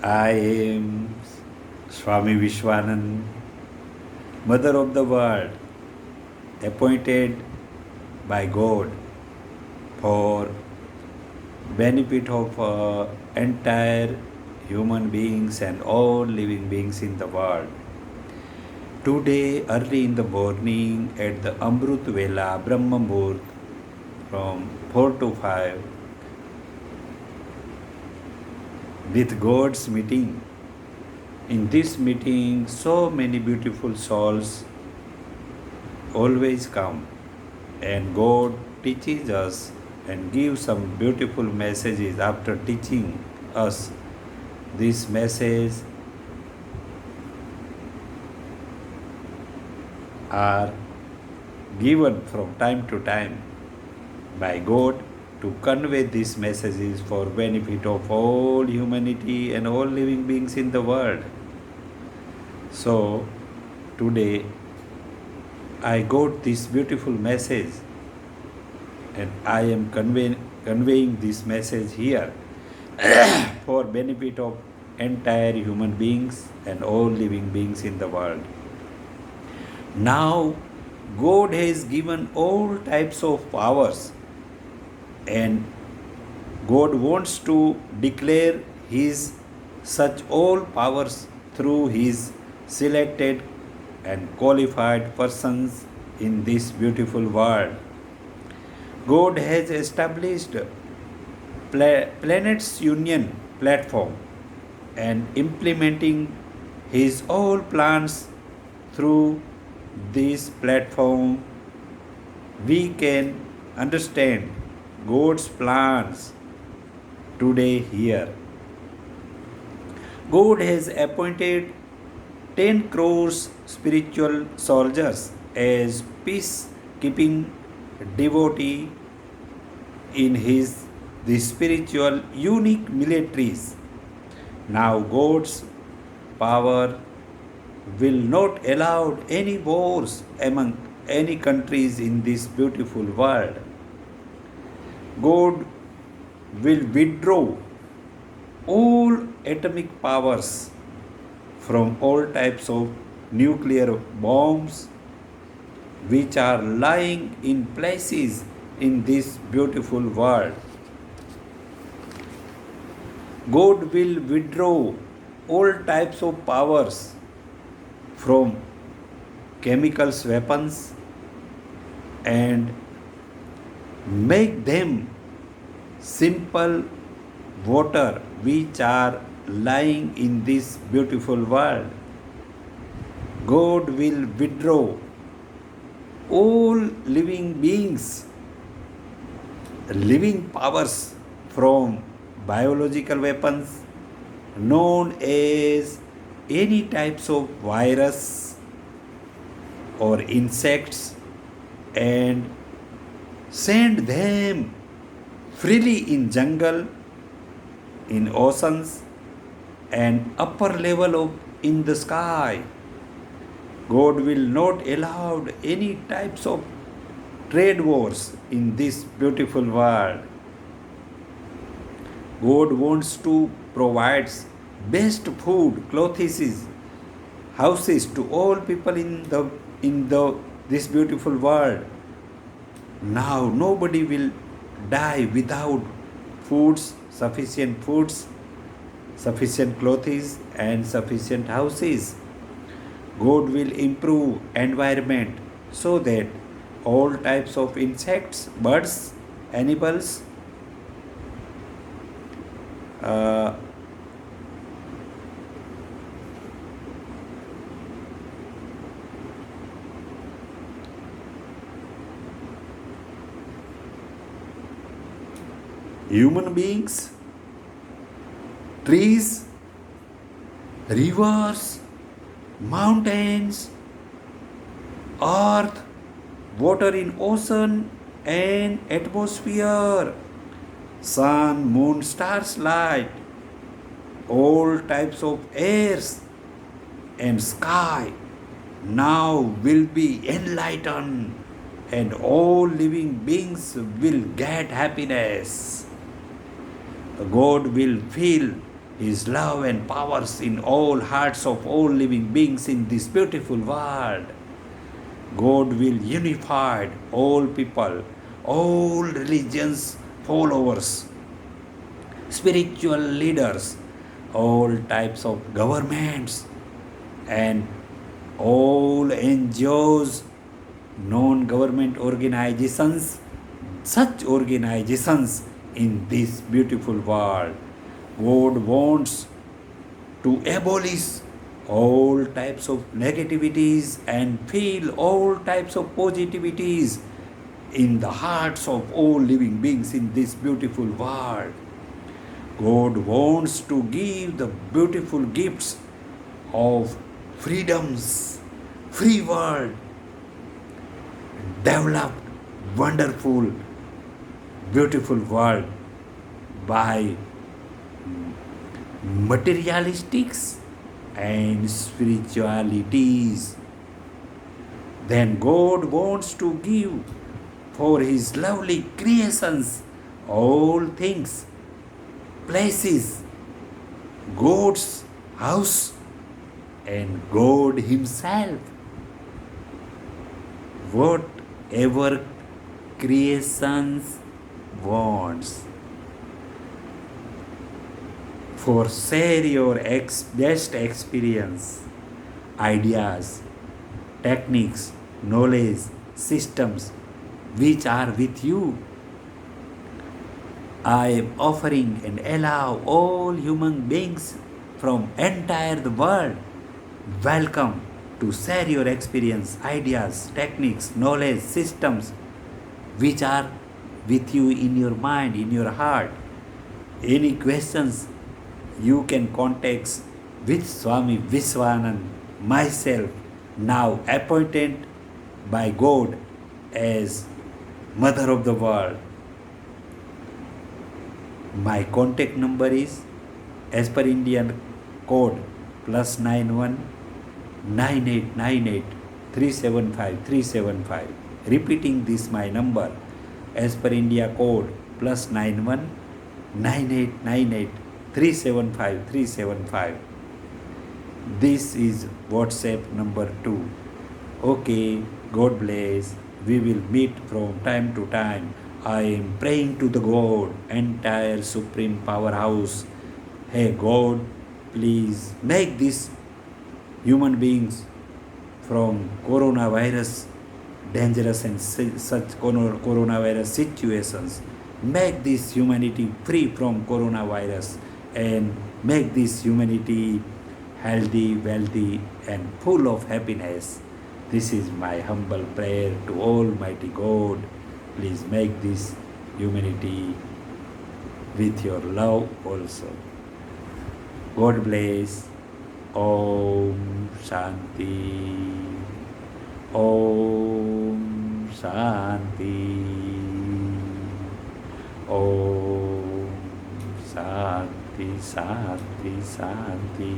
I am Swami Vishwanand, Mother of the World, appointed by God for benefit of entire human beings and all living beings in the world. Today, early in the morning at the Amrut Vela Brahma Muhurt from 4 to 5, with God's meeting. In this meeting, so many beautiful souls always come, and God teaches us and gives some beautiful messages after teaching us. This message are given from time to time by God to convey these messages for benefit of all humanity and all living beings in the world. So today I got this beautiful message and I am conveying this message here for benefit of entire human beings and all living beings in the world. Now God has given all types of powers, and God wants to declare His such all powers through His selected and qualified persons in this beautiful world. God has established Planets Union platform and implementing His all plans through this platform. We can understand God's plans today here. God has appointed 10 crores spiritual soldiers as peacekeeping devotee in his the spiritual unique militaries. Now God's power will not allow any wars among any countries in this beautiful world. God will withdraw all atomic powers from all types of nuclear bombs which are lying in places in this beautiful world. God will withdraw all types of powers from chemicals weapons and make them simple water which are lying in this beautiful world. God will withdraw all living beings, living powers from biological weapons known as any types of virus or insects and send them freely in jungle, in oceans and upper level of in the sky. God will not allow any types of trade wars in this beautiful world. God wants to provide best food, clothes, houses to all people in the this beautiful world. Now nobody will die without foods, sufficient clothes and sufficient houses. God will improve environment so that all types of insects, birds, animals, human beings, trees, rivers, mountains, earth, water in ocean and atmosphere, sun, moon, stars, light, all types of airs and sky now will be enlightened and all living beings will get happiness. God will fill His love and powers in all hearts of all living beings in this beautiful world. God will unify all people, all religions, followers, spiritual leaders, all types of governments, and all NGOs, non-government organizations, such organizations in this beautiful world. God wants to abolish all types of negativities and feel all types of positivities in the hearts of all living beings in this beautiful world. God wants to give the beautiful gifts of freedoms, free world, developed, wonderful, beautiful world by materialistics and spiritualities. Then God wants to give for His lovely creations all things, places, God's house, and God Himself. Whatever creations wants. For share your best experience, ideas, techniques, knowledge, systems which are with you. I am offering and allow all human beings from entire the world welcome to share your experience, ideas, techniques, knowledge, systems which are with you in your mind, in your heart. Any questions you can contact with Swami Vishwanand, myself, now appointed by God as Mother of the World. My contact number is, as per Indian code, +91 9898 375 375. Repeating this my number, as per India code, +91 9898 375 375. This is WhatsApp number 2. Okay, God bless. We will meet from time to time. I am praying to the God, entire Supreme Powerhouse. Hey God, please make these human beings from coronavirus dangerous and such coronavirus situations. Make this humanity free from coronavirus and make this humanity healthy, wealthy, and full of happiness. This is my humble prayer to Almighty God. Please make this humanity with your love also. God bless. Om Shanti. Om Shanti. Om Shanti, Shanti, Shanti.